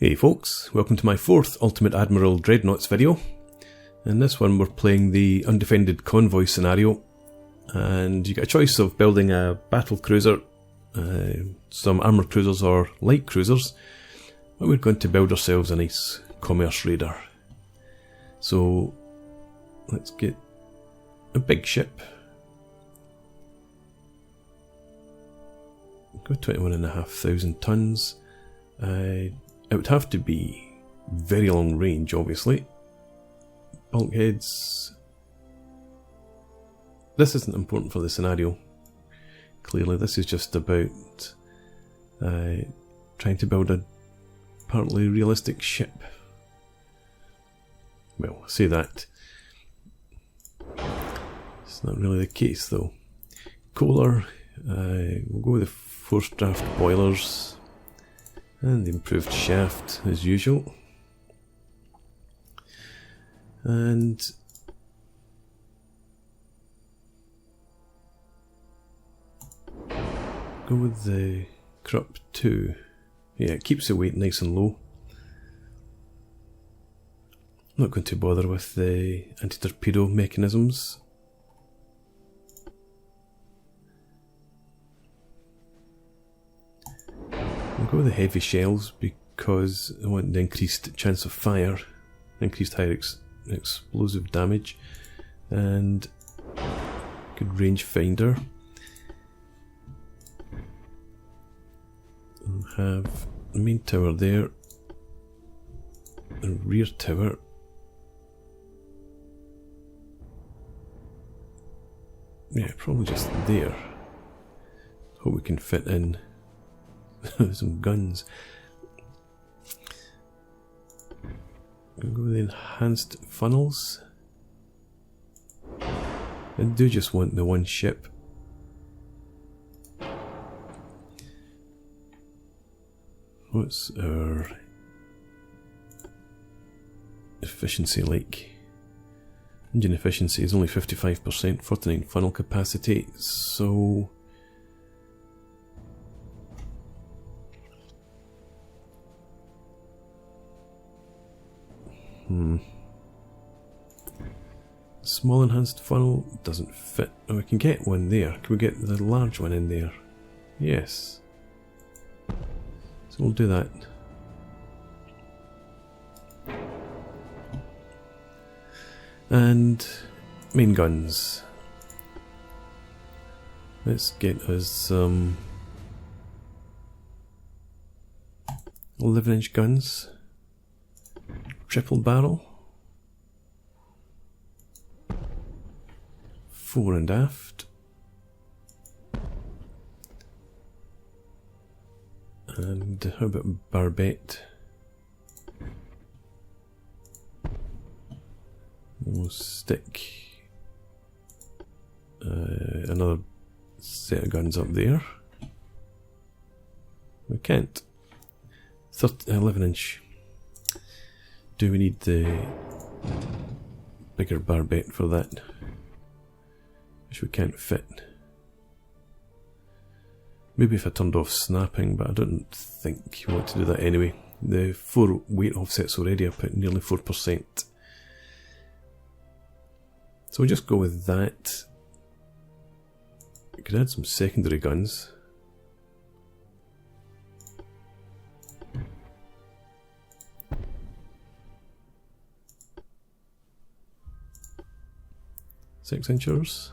Hey folks, welcome to my fourth Ultimate Admiral Dreadnoughts video. In this one we're playing the undefended convoy scenario, and you get a choice of building a battle cruiser, some armoured cruisers or light cruisers, but we're going to build ourselves a nice commerce raider. So let's get a big ship. Go 21,500 tons. It would have to be very long range, obviously. Bulkheads. This isn't important for the scenario. Clearly, this is just about trying to build a partly realistic ship. Well, I say that. It's not really the case, though. Kohler. We'll go with the forced draft boilers. And the improved shaft, as usual. And go with the Krupp 2. Yeah, it keeps the weight nice and low. I'm not going to bother with the anti-torpedo mechanisms. I'll go with the heavy shells because I want the increased chance of fire, increased higher explosive damage, and good range finder. I'll have the main tower there, the rear tower. Yeah, probably just there. Hope we can fit in some guns. I'll go with the enhanced funnels. I do just want the one ship. What's our efficiency like? Engine efficiency is only 55%, 49 funnel capacity, so small enhanced funnel doesn't fit. Oh, we can get one there. Can we get the large one in there? Yes. So we'll do that. And main guns. Let's get us some 11-inch guns. Triple barrel. Fore and aft. And how about barbette? We'll stick another set of guns up there. We can't. 11-inch. Do we need the bigger barbette for that? Which we can't fit. Maybe if I turned off snapping, but I don't think you want to do that anyway. The 4 weight offset's already up at nearly 4%. So we'll just go with that. We could add some secondary guns. Six-inchers.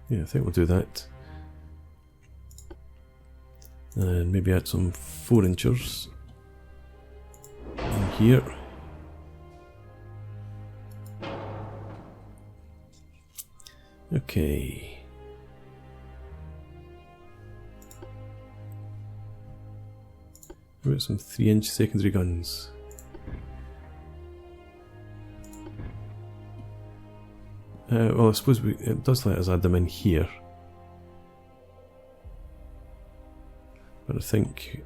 Yeah, I think we'll do that. And maybe add some 4-inchers in here. Okay. How about some 3-inch secondary guns? Well, I suppose it does let us add them in here. But I think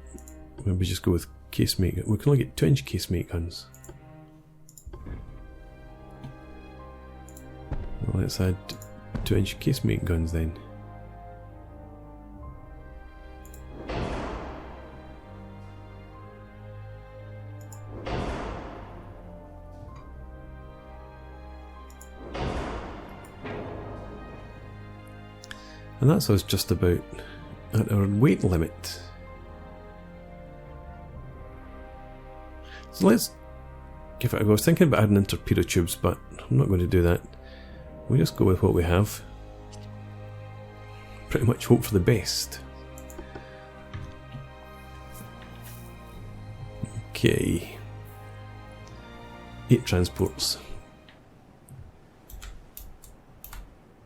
maybe just go with casemate. We can only get 2-inch casemate guns. Well, let's add 2-inch casemate guns then. And that's us just about at our weight limit. So let's give it a go. I was thinking about adding interpedo tubes, but I'm not going to do that. We'll just go with what we have. Pretty much hope for the best. Okay. 8 transports.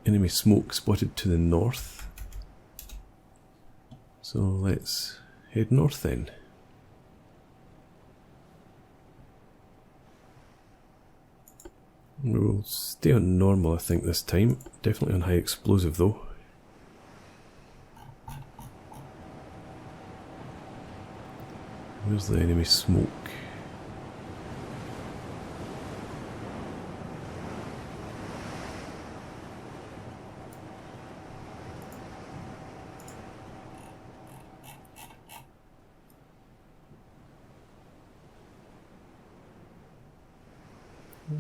Enemy smoke spotted to the north. So let's head north then. We'll stay on normal, I think, this time. Definitely on high explosive though. Where's the enemy smoke?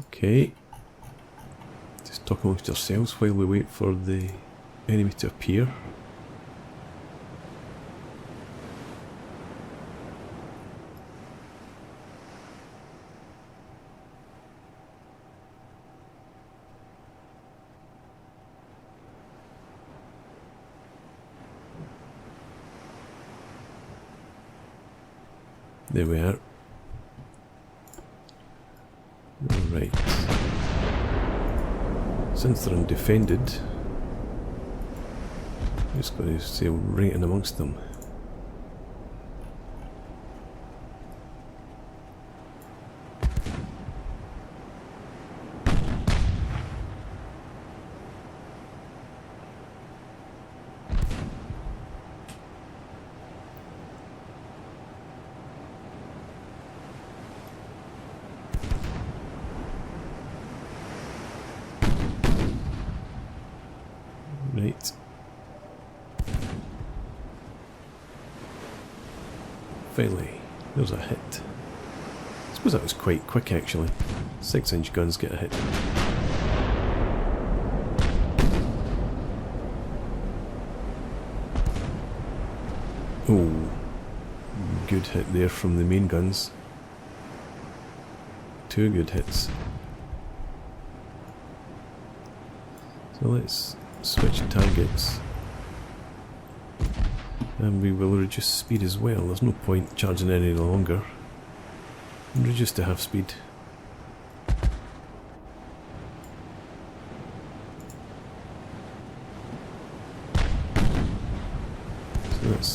Okay. Just talk amongst yourselves while we wait for the enemy to appear. There we are. Alright. Since they're undefended, I'm just going to sail right in amongst them. Right. Finally, there's a hit. I suppose that was quite quick actually. 6-inch guns get a hit. Oh, good hit there from the main guns. 2 good hits. So let's switch targets. And we will reduce speed as well. There's no point charging any longer. And reduce to half speed. So that's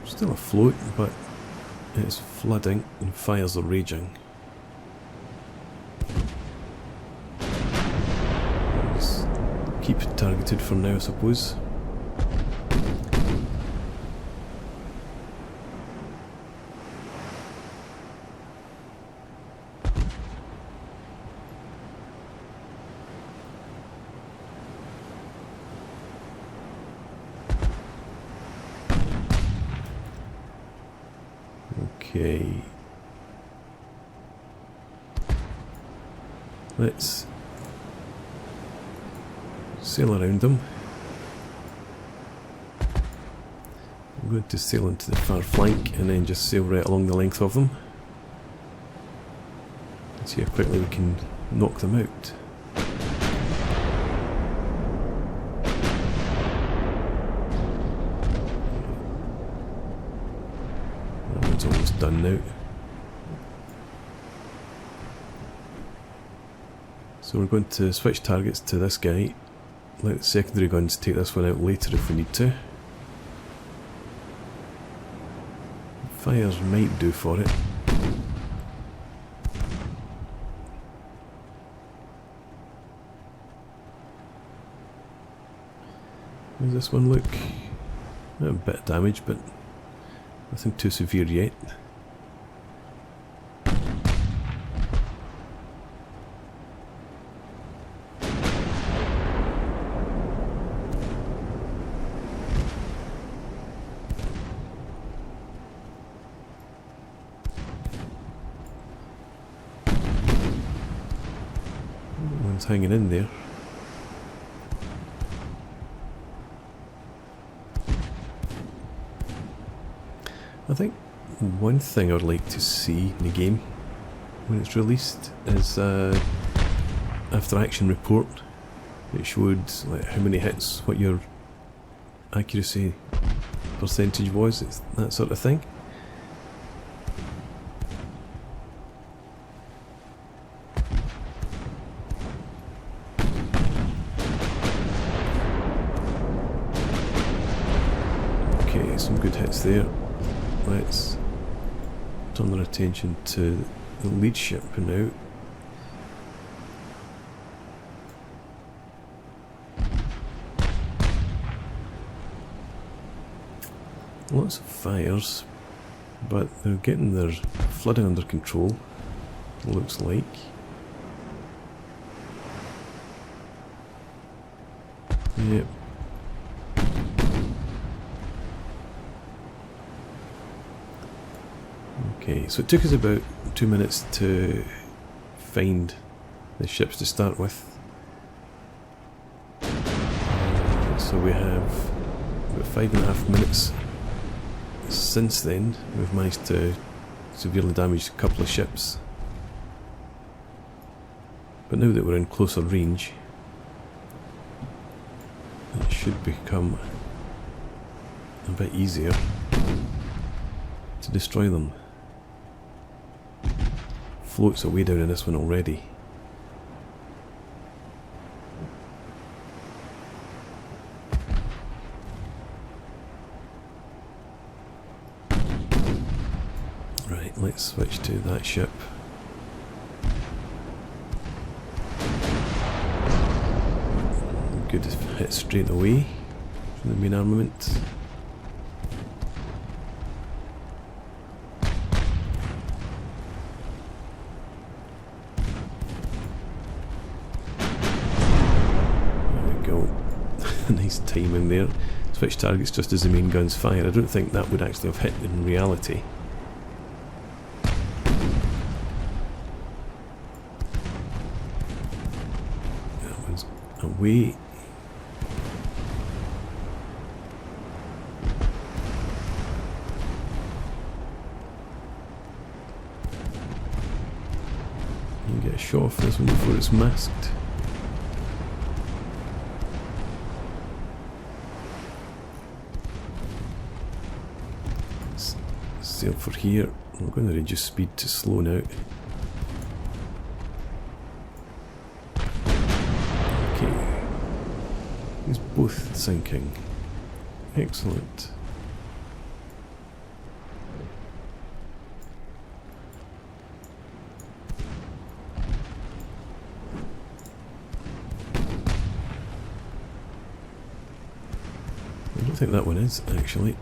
still afloat, but it's flooding and fires are raging. Let's keep it targeted for now, I suppose. Okay. Let's sail around them. I'm going to sail into the far flank and then just sail right along the length of them. See how quickly we can knock them out. That one's almost done now. So we're going to switch targets to this guy. Let the secondary guns take this one out later if we need to. Fires might do for it. How does this one look? A bit of damage, but nothing too severe yet. One's hanging in there. think one thing I would like to see in the game when it's released is after action report. It showed like how many hits, what your accuracy percentage was, it's that sort of thing. Okay, some good hits there. Let's turn our attention to the lead ship now. Lots of fires, but they're getting their flooding under control, looks like. Yep. Okay, so it took us about 2 minutes to find the ships to start with. So we have about 5.5 minutes. Since then, we've managed to severely damage a couple of ships. But now that we're in closer range, it should become a bit easier to destroy them. Floats are way down in this one already. Let's switch to that ship. Good hit straight away from the main armament. There we go. Nice timing there. Switch targets just as the main guns fire. I don't think that would actually have hit in reality. Away. You get a shot off this one before it's masked. Sail for here. I'm going to reduce speed to slow now. He's both sinking. Excellent. I don't think that one is, actually.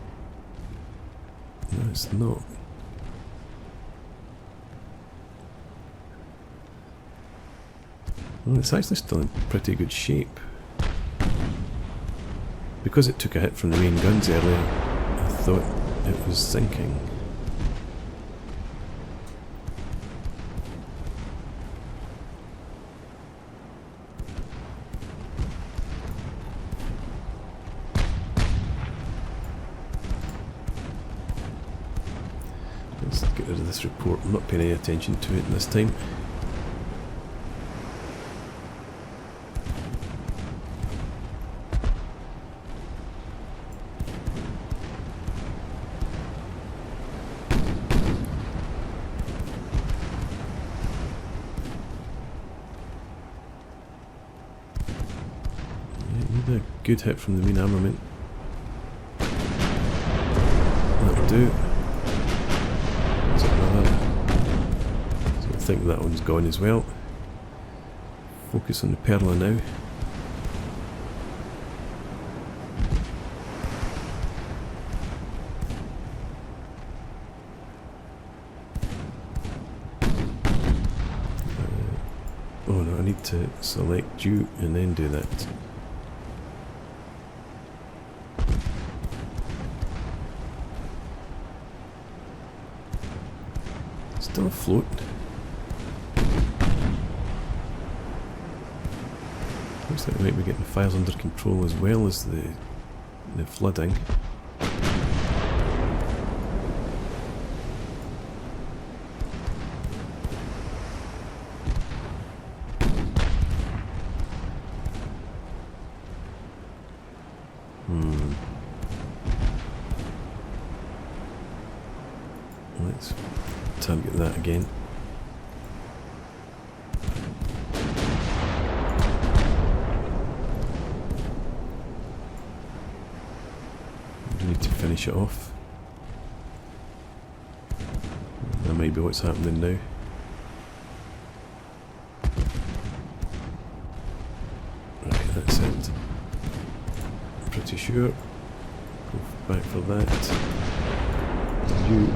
No, it's not. Well, it's actually still in pretty good shape. Because it took a hit from the main guns earlier, I thought it was sinking. Let's get rid of this report. I'm not paying any attention to it this time. A good hit from the main armament. That'll do. There's another. So I think that one's gone as well. Focus on the Perla now. Oh no, I need to select you and then do that. Still afloat. Looks like we might be getting fires under control as well as the flooding. Let's target that again. We need to finish it off. That might be what's happening now. Right, that's it. Pretty sure. Go back for that. You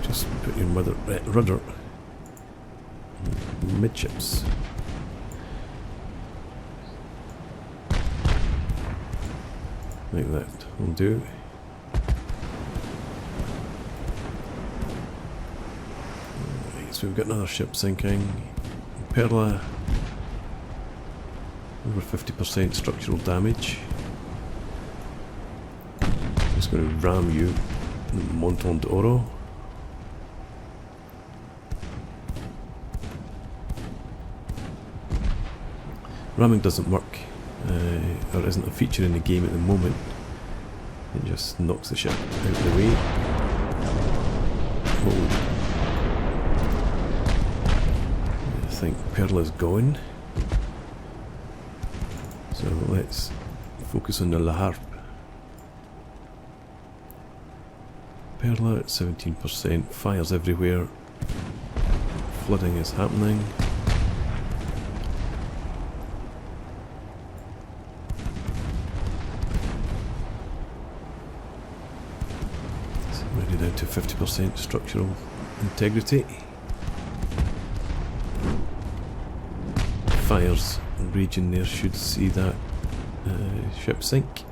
just put your rudder midships. Like that will do. Right, so we've got another ship sinking. Perla, over 50% structural damage. Just going to ram you, Monton d'Oro. Ramming doesn't work, or isn't a feature in the game at the moment. It just knocks the ship out of the way. Oh. I think Perla's gone. So let's focus on the La Harpe. Perla at 17%, fires everywhere, flooding is happening. It's already down to 50% structural integrity. Fires raging there, should see that ship sink.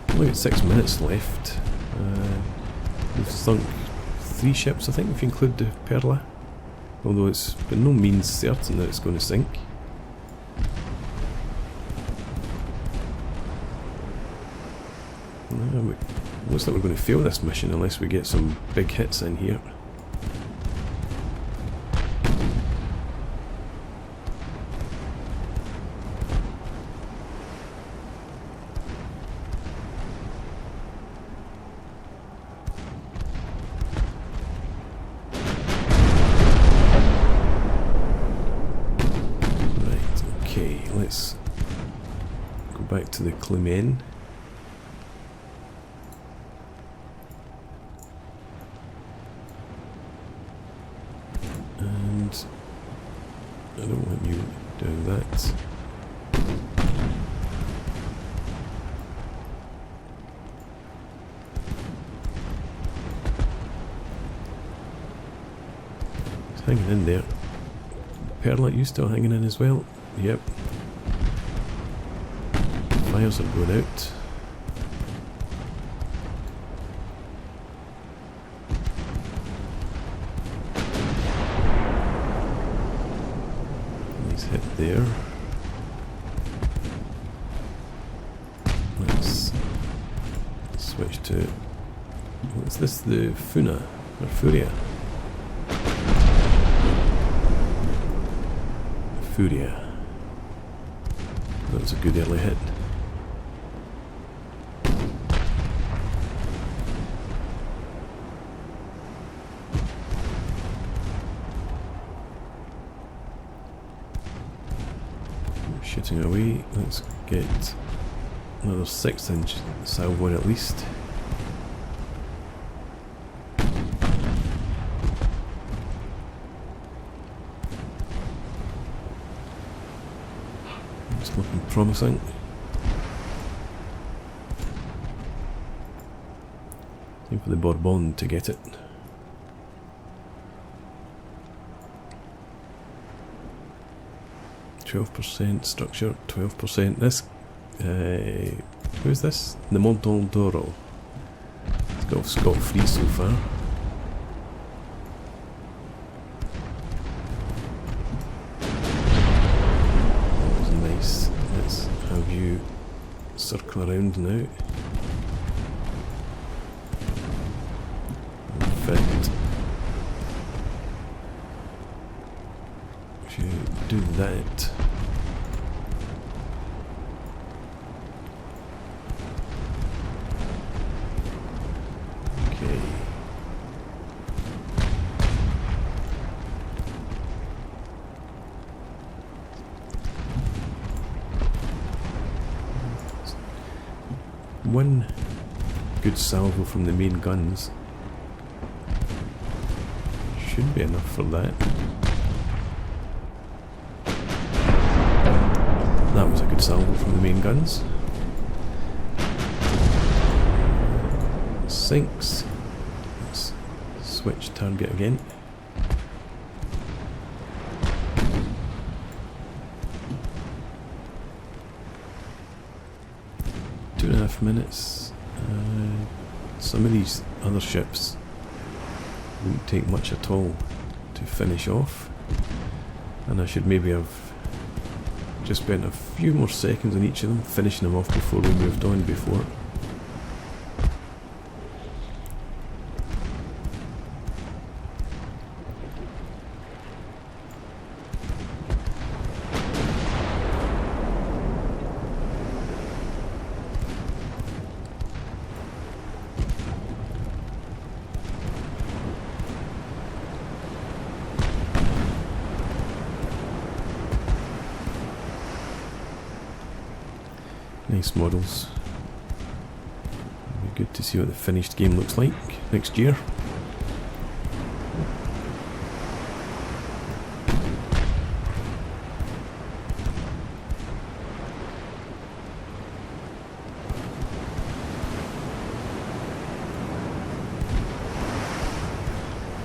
Only got 6 minutes left. We've sunk 3 ships, I think, if you include the Perla. Although it's by no means certain that it's going to sink. Looks like we're going to fail this mission unless we get some big hits in here. Right, okay, let's go back to the Clement. I don't want you doing that. It's hanging in there. Perla, you still hanging in as well? Yep. Fires are going out. Hit there. Let's switch to, what's this, the Funa or Furia? Furia. That was a good early hit. Shooting away, let's get another 6-inch salvo at least. It's looking promising. Time for the Bourbon to get it. 12% structure, 12%. This, who is this? The Monton d'Oro. It's got scot-free so far. That was nice. Let's have you circle around now. Perfect. Should do that. Okay. One good salvo from the main guns should be enough for that. That was a good salvo from the main guns. Sinks. Let's switch target again. Two and a half minutes. Some of these other ships wouldn't take much at all to finish off, and I should maybe have just spent a few more seconds on each of them, finishing them off before we moved on before. Nice models. It'll be good to see what the finished game looks like next year.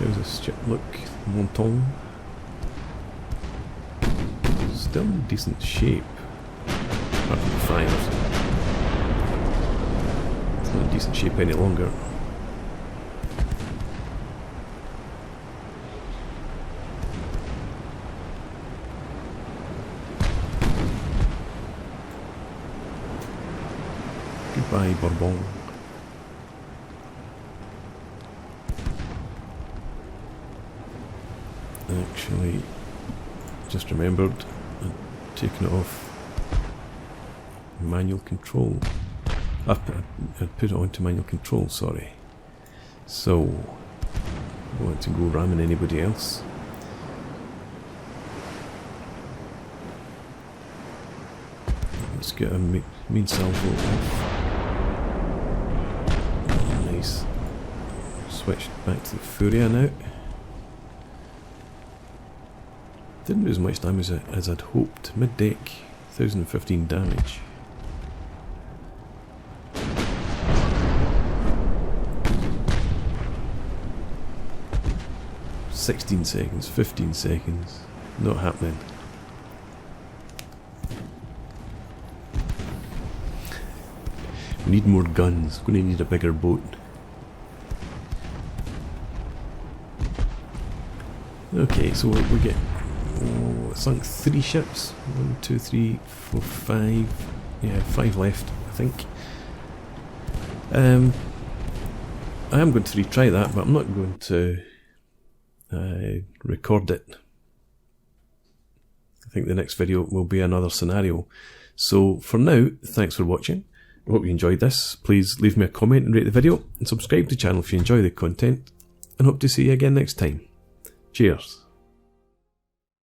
There's a ship, look, Monton. Still in decent shape. Apart from the fires. It's not in decent shape any longer. Goodbye, Bourbon. Actually, just remembered I'd taken it off manual control. I put it onto manual control, sorry. So, I don't want to go ramming anybody else. Let's get a main salvo off. Oh, nice. Switched back to the Furia now. Didn't do as much damage as I'd hoped. Mid-deck, 1015 damage. "16 seconds, 15 seconds, not happening." We need more guns, we're going to need a bigger boat. Okay, so we get sunk 3 ships. 1, 2, 3, 4, 5. Yeah, 5 left, I think. I am going to retry that, but I'm not going to record it. I think the next video will be another scenario. So for now, thanks for watching. I hope you enjoyed this. Please leave me a comment and rate the video, and subscribe to the channel if you enjoy the content, and hope to see you again next time. Cheers.